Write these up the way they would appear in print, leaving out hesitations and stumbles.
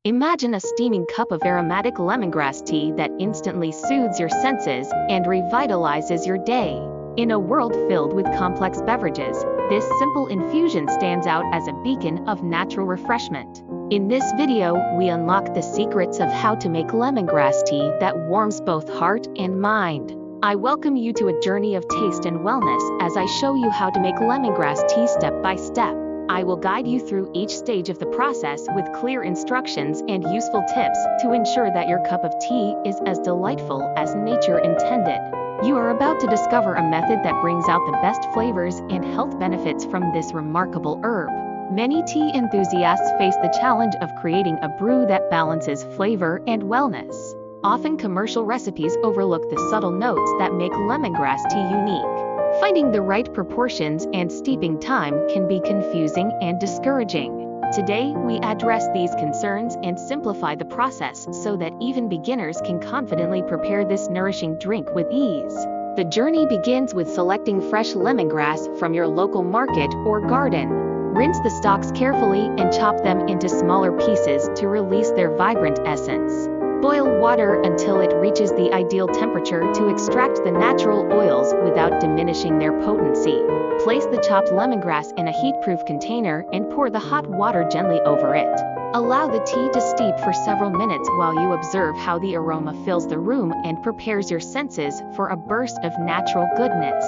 Imagine a steaming cup of aromatic lemongrass tea that instantly soothes your senses and revitalizes your day. In a world filled with complex beverages, this simple infusion stands out as a beacon of natural refreshment. In this video, we unlock the secrets of how to make lemongrass tea that warms both heart and mind. I welcome you to a journey of taste and wellness as I show you how to make lemongrass tea step by step. I will guide you through each stage of the process with clear instructions and useful tips to ensure that your cup of tea is as delightful as nature intended. You are about to discover a method that brings out the best flavors and health benefits from this remarkable herb. Many tea enthusiasts face the challenge of creating a brew that balances flavor and wellness. Often commercial recipes overlook the subtle notes that make lemongrass tea unique. Finding the right proportions and steeping time can be confusing and discouraging. Today, we address these concerns and simplify the process so that even beginners can confidently prepare this nourishing drink with ease. The journey begins with selecting fresh lemongrass from your local market or garden. Rinse the stalks carefully and chop them into smaller pieces to release their vibrant essence. Boil water until it reaches the ideal temperature to extract the natural oils without diminishing their potency. Place the chopped lemongrass in a heat-proof container and pour the hot water gently over it. Allow the tea to steep for several minutes while you observe how the aroma fills the room and prepares your senses for a burst of natural goodness.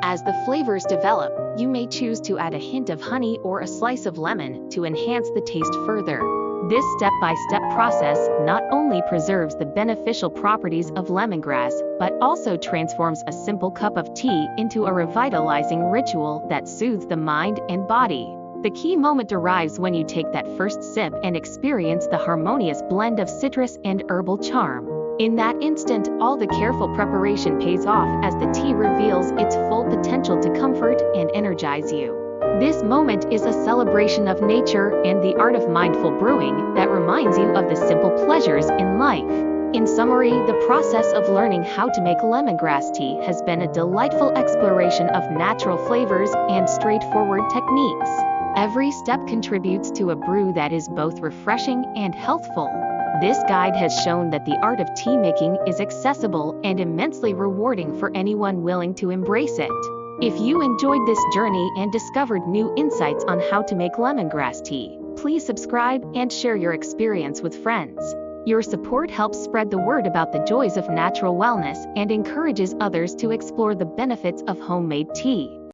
As the flavors develop, you may choose to add a hint of honey or a slice of lemon to enhance the taste further. This step-by-step process not only preserves the beneficial properties of lemongrass, but also transforms a simple cup of tea into a revitalizing ritual that soothes the mind and body. The key moment arrives when you take that first sip and experience the harmonious blend of citrus and herbal charm. In that instant, all the careful preparation pays off as the tea reveals its full potential to comfort and energize you. This moment is a celebration of nature and the art of mindful brewing that reminds you of the simple pleasures in life. In summary, the process of learning how to make lemongrass tea has been a delightful exploration of natural flavors and straightforward techniques. Every step contributes to a brew that is both refreshing and healthful. This guide has shown that the art of tea making is accessible and immensely rewarding for anyone willing to embrace it. If you enjoyed this journey and discovered new insights on how to make lemongrass tea, please subscribe and share your experience with friends. Your support helps spread the word about the joys of natural wellness and encourages others to explore the benefits of homemade tea.